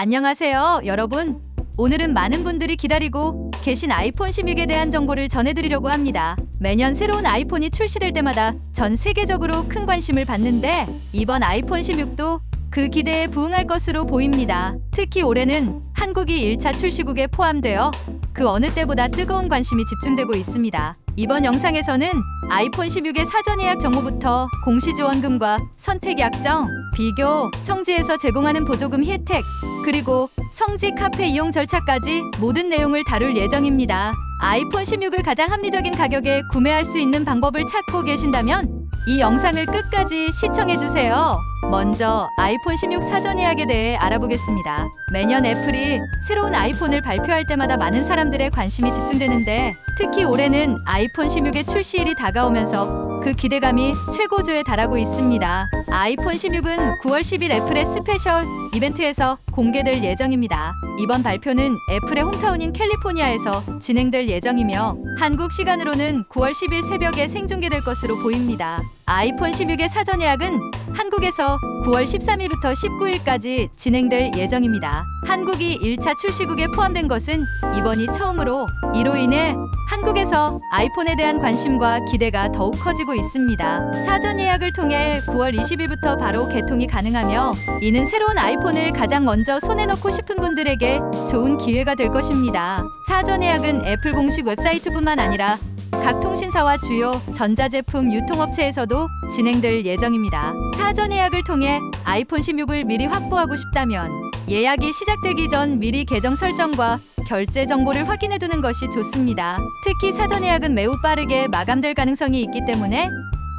안녕하세요, 여러분. 오늘은 많은 분들이 기다리고 계신 아이폰 16에 대한 정보를 전해드리려고 합니다. 매년 새로운 아이폰이 출시될 때마다 전 세계적으로 큰 관심을 받는데 이번 아이폰 16도 그 기대에 부응할 것으로 보입니다. 특히 올해는 한국이 1차 출시국에 포함되어 그 어느 때보다 뜨거운 관심이 집중되고 있습니다. 이번 영상에서는 아이폰 16의 사전 예약 정보부터 공시지원금과 선택 약정, 비교, 성지에서 제공하는 보조금 혜택, 그리고 성지 카페 이용 절차까지 모든 내용을 다룰 예정입니다. 아이폰 16을 가장 합리적인 가격에 구매할 수 있는 방법을 찾고 계신다면 이 영상을 끝까지 시청해주세요. 먼저 아이폰 16 사전 예약에 대해 알아보겠습니다. 매년 애플이 새로운 아이폰을 발표할 때마다 많은 사람들의 관심이 집중되는데 특히 올해는 아이폰 16의 출시일이 다가오면서 그 기대감이 최고조에 달하고 있습니다. 아이폰 16은 9월 10일 애플의 스페셜 이벤트에서 공개될 예정입니다. 이번 발표는 애플의 홈타운인 캘리포니아에서 진행될 예정이며 한국 시간으로는 9월 10일 새벽에 생중계될 것으로 보입니다. 아이폰 16의 사전 예약은 한국에서 9월 13일부터 19일까지 진행될 예정입니다. 한국이 1차 출시국에 포함된 것은 이번이 처음으로 이로 인해 한국에서 아이폰에 대한 관심과 기대가 더욱 커지고 있습니다. 사전 예약을 통해 9월 20일부터 바로 개통이 가능하며 이는 새로운 아이폰을 가장 먼저 손에 넣고 싶은 분들에게 좋은 기회가 될 것입니다. 사전 예약은 애플 공식 웹사이트뿐만 아니라 각 통신사와 주요 전자제품 유통업체에서도 진행될 예정입니다. 사전 예약을 통해 아이폰 16을 미리 확보하고 싶다면 예약이 시작되기 전 미리 계정 설정과 결제 정보를 확인해두는 것이 좋습니다. 특히 사전 예약은 매우 빠르게 마감될 가능성이 있기 때문에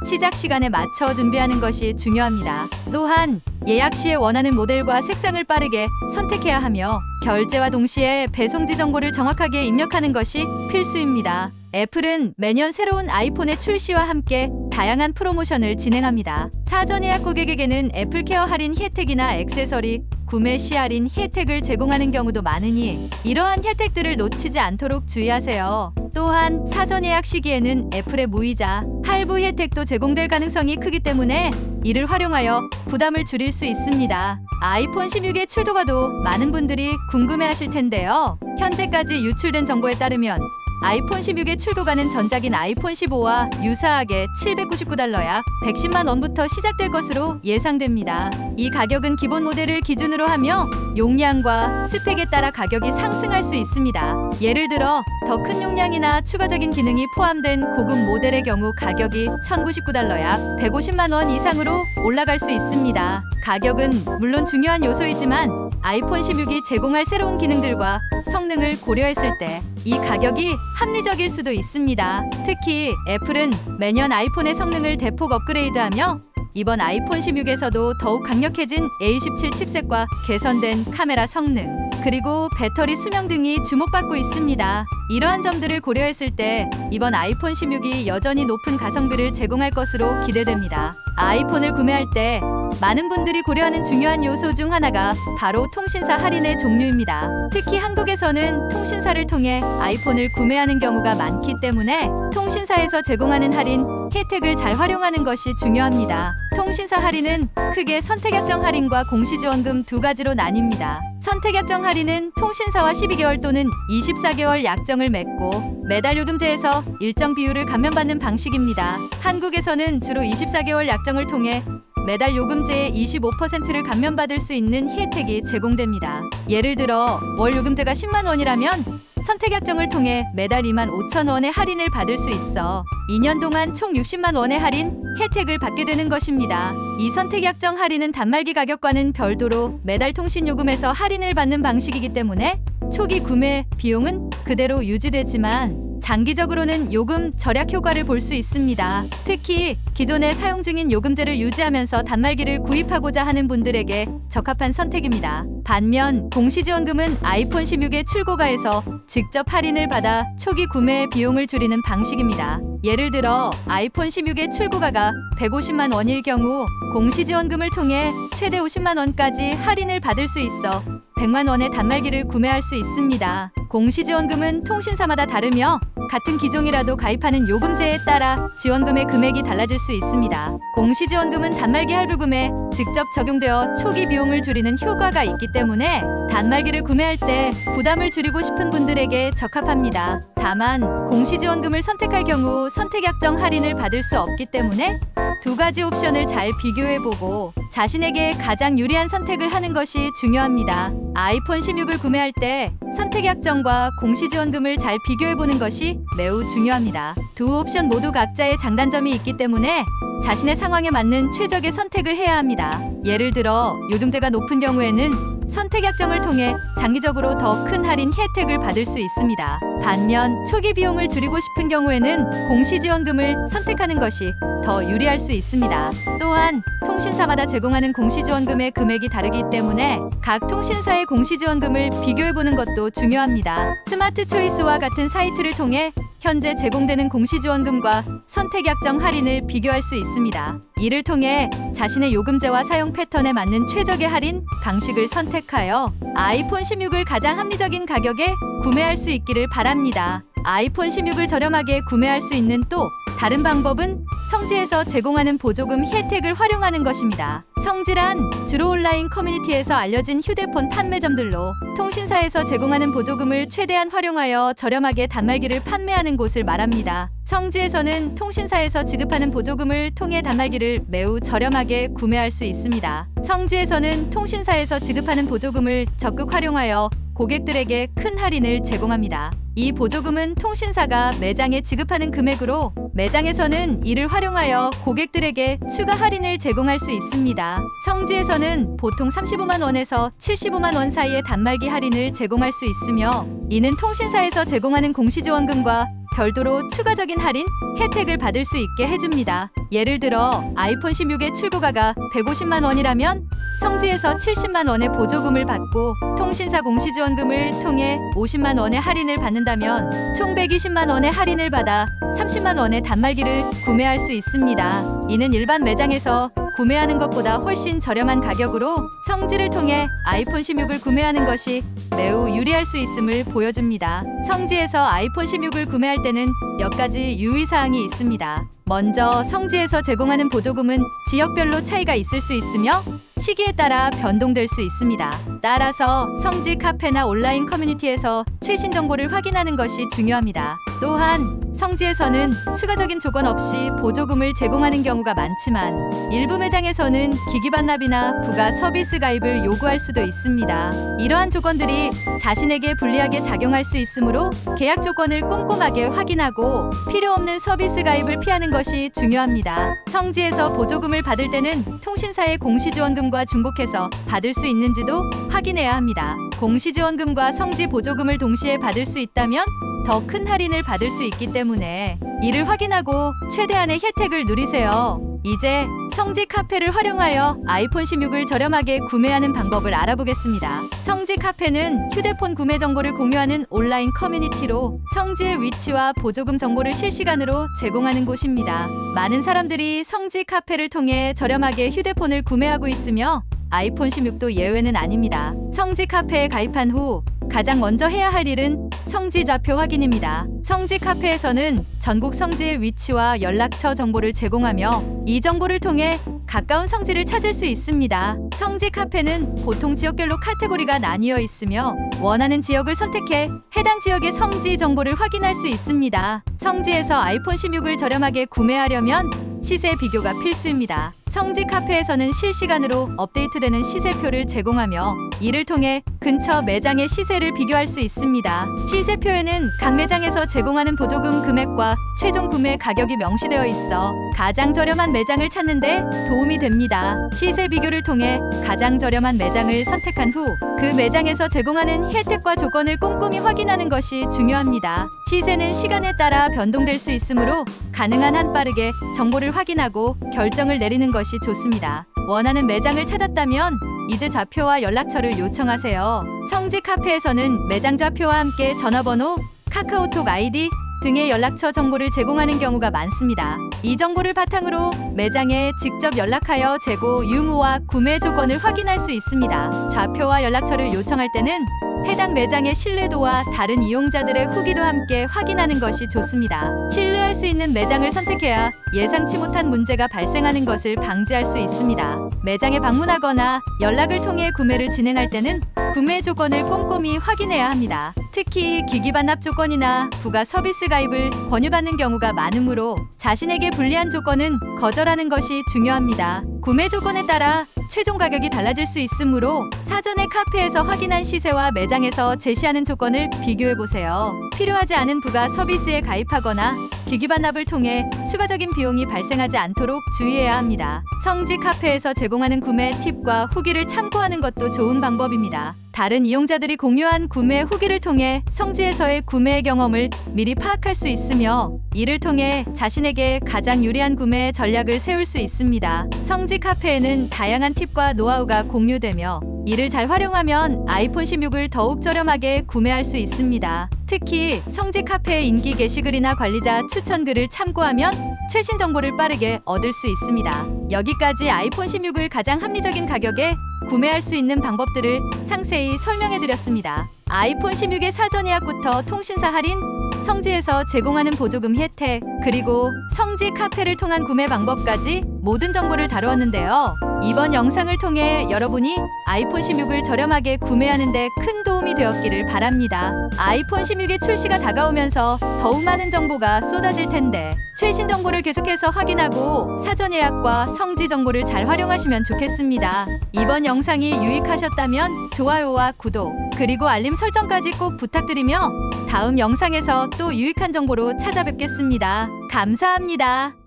시작 시간에 맞춰 준비하는 것이 중요합니다. 또한 예약 시에 원하는 모델과 색상을 빠르게 선택해야 하며 결제와 동시에 배송지 정보를 정확하게 입력하는 것이 필수입니다. 애플은 매년 새로운 아이폰의 출시와 함께 다양한 프로모션을 진행합니다. 사전 예약 고객에게는 애플케어 할인 혜택이나 액세서리, 구매 시 할인 혜택을 제공하는 경우도 많으니 이러한 혜택들을 놓치지 않도록 주의하세요. 또한 사전 예약 시기에는 애플의 무이자, 할부 혜택도 제공될 가능성이 크기 때문에 이를 활용하여 부담을 줄일 수 있습니다. 아이폰 16의 출고가도 많은 분들이 궁금해하실 텐데요. 현재까지 유출된 정보에 따르면 아이폰 16의 출고가는 전작인 아이폰 15와 유사하게 $799 약 110만 원부터 시작될 것으로 예상됩니다. 이 가격은 기본 모델을 기준으로 하며 용량과 스펙에 따라 가격이 상승할 수 있습니다. 예를 들어 더 큰 용량이나 추가적인 기능이 포함된 고급 모델의 경우 가격이 $1099 약 150만 원 이상으로 올라갈 수 있습니다. 가격은 물론 중요한 요소이지만 아이폰 16이 제공할 새로운 기능들과 성능을 고려했을 때 이 가격이 합리적일 수도 있습니다. 특히 애플은 매년 아이폰의 성능을 대폭 업그레이드하며 이번 아이폰 16에서도 더욱 강력해진 A17 칩셋과 개선된 카메라 성능, 그리고 배터리 수명 등이 주목받고 있습니다. 이러한 점들을 고려했을 때 이번 아이폰 16이 여전히 높은 가성비를 제공할 것으로 기대됩니다. 아이폰을 구매할 때 많은 분들이 고려하는 중요한 요소 중 하나가 바로 통신사 할인의 종류입니다. 특히 한국에서는 통신사를 통해 아이폰을 구매하는 경우가 많기 때문에 통신사에서 제공하는 할인 혜택을 잘 활용하는 것이 중요합니다. 통신사 할인은 크게 선택약정 할인과 공시지원금 두 가지로 나뉩니다. 선택약정 할인은 통신사와 12개월 또는 24개월 약정을 맺고 매달 요금제에서 일정 비율을 감면받는 방식입니다. 한국에서는 주로 24개월 약정을 통해 매달 요금제의 25%를 감면받을 수 있는 혜택이 제공됩니다. 예를 들어 월 요금제가 10만 원이라면 선택약정을 통해 매달 2만 5천 원의 할인을 받을 수 있어 2년 동안 총 60만 원의 할인 혜택을 받게 되는 것입니다. 이 선택약정 할인은 단말기 가격과는 별도로 매달 통신요금에서 할인을 받는 방식이기 때문에 초기 구매 비용은 그대로 유지되지만 장기적으로는 요금 절약 효과를 볼 수 있습니다. 특히 기존에 사용 중인 요금제를 유지하면서 단말기를 구입하고자 하는 분들에게 적합한 선택입니다. 반면 공시지원금은 아이폰 16의 출고가에서 직접 할인을 받아 초기 구매 비용을 줄이는 방식입니다. 예를 들어 아이폰 16의 출고가가 150만 원일 경우 공시지원금을 통해 최대 50만 원까지 할인을 받을 수 있어 100만 원의 단말기를 구매할 수 있습니다. 공시지원금은 통신사마다 다르며 같은 기종이라도 가입하는 요금제에 따라 지원금의 금액이 달라질 수 있습니다. 공시지원금은 단말기 할부금에 직접 적용되어 초기 비용을 줄이는 효과가 있기 때문에 단말기를 구매할 때 부담을 줄이고 싶은 분들에게 적합합니다. 다만 공시지원금을 선택할 경우 선택약정 할인을 받을 수 없기 때문에 두 가지 옵션을 잘 비교해보고 자신에게 가장 유리한 선택을 하는 것이 중요합니다. 아이폰 16을 구매할 때 선택약정과 공시지원금을 잘 비교해보는 것이 매우 중요합니다. 두 옵션 모두 각자의 장단점이 있기 때문에 자신의 상황에 맞는 최적의 선택을 해야 합니다. 예를 들어 요금대가 높은 경우에는 선택약정을 통해 장기적으로 더 큰 할인 혜택을 받을 수 있습니다. 반면 초기 비용을 줄이고 싶은 경우에는 공시지원금을 선택하는 것이 더 유리할 수 있습니다. 또한 통신사마다 제공하는 공시지원금의 금액이 다르기 때문에 각 통신사의 공시지원금을 비교해보는 것도 중요합니다. 스마트 초이스와 같은 사이트를 통해 현재 제공되는 공시지원금과 선택약정 할인을 비교할 수 있습니다. 이를 통해 자신의 요금제와 사용 패턴에 맞는 최적의 할인 방식을 선택하여 아이폰 16을 가장 합리적인 가격에 구매할 수 있기를 바랍니다. 아이폰 16을 저렴하게 구매할 수 있는 또 다른 방법은 성지에서 제공하는 보조금 혜택을 활용하는 것입니다. 성지란 주로 온라인 커뮤니티에서 알려진 휴대폰 판매점들로 통신사에서 제공하는 보조금을 최대한 활용하여 저렴하게 단말기를 판매하는 곳을 말합니다. 성지에서는 통신사에서 지급하는 보조금을 통해 단말기를 매우 저렴하게 구매할 수 있습니다. 성지에서는 통신사에서 지급하는 보조금을 적극 활용하여 고객들에게 큰 할인을 제공합니다. 이 보조금은 통신사가 매장에 지급하는 금액으로 매장에서는 이를 활용하여 고객들에게 추가 할인을 제공할 수 있습니다. 성지에서는 보통 35만 원에서 75만 원 사이의 단말기 할인을 제공할 수 있으며 이는 통신사에서 제공하는 공시지원금과 별도로 추가적인 할인 혜택을 받을 수 있게 해줍니다. 예를 들어 아이폰 16의 출고가가 150만 원이라면 성지에서 70만 원의 보조금을 받고 통신사 공시지원금을 통해 50만 원의 할인을 받는다면 총 120만 원의 할인을 받아 30만 원의 단말기를 구매할 수 있습니다. 이는 일반 매장에서 구매하는 것보다 훨씬 저렴한 가격으로 성지를 통해 아이폰 16을 구매하는 것이 매우 유리할 수 있음을 보여줍니다. 성지에서 아이폰 16을 구매할 때는 몇 가지 유의사항이 있습니다. 먼저 성지에서 제공하는 보조금은 지역별로 차이가 있을 수 있으며 시기에 따라 변동될 수 있습니다. 따라서 성지 카페나 온라인 커뮤니티에서 최신 정보를 확인하는 것이 중요합니다. 또한 성지에서는 추가적인 조건 없이 보조금을 제공하는 경우가 많지만 일부 매장에서는 기기 반납이나 부가 서비스 가입을 요구할 수도 있습니다. 이러한 조건들이 자신에게 불리하게 작용할 수 있으므로 계약 조건을 꼼꼼하게 확인하고 필요 없는 서비스 가입을 피하는 것이 중요합니다. 성지에서 보조금을 받을 때는 통신사의 공시지원금과 중복해서 받을 수 있는지도 확인해야 합니다. 공시지원금과 성지 보조금을 동시에 받을 수 있다면 더 큰 할인을 받을 수 있기 때문에 이를 확인하고 최대한의 혜택을 누리세요. 이제 성지 카페를 활용하여 아이폰 16을 저렴하게 구매하는 방법을 알아보겠습니다. 성지 카페는 휴대폰 구매 정보를 공유하는 온라인 커뮤니티로 성지의 위치와 보조금 정보를 실시간으로 제공하는 곳입니다. 많은 사람들이 성지 카페를 통해 저렴하게 휴대폰을 구매하고 있으며 아이폰 16도 예외는 아닙니다. 성지 카페에 가입한 후 가장 먼저 해야 할 일은 성지 좌표 확인입니다. 성지 카페에서는 전국 성지의 위치와 연락처 정보를 제공하며 이 정보를 통해 가까운 성지를 찾을 수 있습니다. 성지 카페는 보통 지역별로 카테고리가 나뉘어 있으며 원하는 지역을 선택해 해당 지역의 성지 정보를 확인할 수 있습니다. 성지에서 아이폰 16을 저렴하게 구매하려면 시세 비교가 필수입니다. 성지 카페에서는 실시간으로 업데이트되는 시세표를 제공하며 이를 통해 근처 매장의 시세를 비교할 수 있습니다. 시세표에는 각 매장에서 제공하는 보조금 금액과 최종 구매 가격이 명시되어 있어 가장 저렴한 매장을 찾는 데 도움이 됩니다. 시세 비교를 통해 가장 저렴한 매장을 선택한 후 그 매장에서 제공하는 혜택과 조건을 꼼꼼히 확인하는 것이 중요합니다. 시세는 시간에 따라 변동될 수 있으므로 가능한 한 빠르게 정보를 확인하고 결정을 내리는 것이 좋습니다. 원하는 매장을 찾았다면 이제 좌표와 연락처를 요청하세요. 성지 카페에서는 매장 좌표와 함께 전화번호, 카카오톡 아이디, 등의 연락처 정보를 제공하는 경우가 많습니다. 이 정보를 바탕으로 매장에 직접 연락하여 재고 유무와 구매 조건을 확인할 수 있습니다. 좌표와 연락처를 요청할 때는 해당 매장의 신뢰도와 다른 이용자들의 후기도 함께 확인하는 것이 좋습니다. 신뢰할 수 있는 매장을 선택해야 예상치 못한 문제가 발생하는 것을 방지할 수 있습니다. 매장에 방문하거나 연락을 통해 구매를 진행할 때는 구매 조건을 꼼꼼히 확인해야 합니다. 특히 기기 반납 조건이나 부가 서비스 가입을 권유받는 경우가 많으므로 자신에게 불리한 조건은 거절하는 것이 중요합니다. 구매 조건에 따라 최종 가격이 달라질 수 있으므로 사전에 카페에서 확인한 시세와 매장에서 제시하는 조건을 비교해 보세요. 필요하지 않은 부가 서비스에 가입하거나 기기 반납을 통해 추가적인 비용이 발생하지 않도록 주의해야 합니다. 성지 카페에서 제공하는 구매 팁과 후기를 참고하는 것도 좋은 방법입니다. 다른 이용자들이 공유한 구매 후기를 통해 성지에서의 구매 경험을 미리 파악할 수 있으며 이를 통해 자신에게 가장 유리한 구매 전략을 세울 수 있습니다. 성지 카페에는 다양한 팁과 노하우가 공유되며 이를 잘 활용하면 아이폰 16을 더욱 저렴하게 구매할 수 있습니다. 특히 성지 카페의 인기 게시글이나 관리자 추천글을 참고하면 최신 정보를 빠르게 얻을 수 있습니다. 여기까지 아이폰 16을 가장 합리적인 가격에 구매할 수 있는 방법들을 상세히 설명해드렸습니다. 아이폰 16의 사전 예약부터 통신사 할인, 성지에서 제공하는 보조금 혜택, 그리고 성지 카페를 통한 구매 방법까지 모든 정보를 다루었는데요. 이번 영상을 통해 여러분이 아이폰 16을 저렴하게 구매하는 데 큰 도움이 되었기를 바랍니다. 아이폰 16의 출시가 다가오면서 더욱 많은 정보가 쏟아질 텐데 최신 정보를 계속해서 확인하고 사전 예약과 성지 정보를 잘 활용하시면 좋겠습니다. 이번 영상이 유익하셨다면 좋아요와 구독, 그리고 알림 설정까지 꼭 부탁드리며 다음 영상에서 또 유익한 정보로 찾아뵙겠습니다. 감사합니다.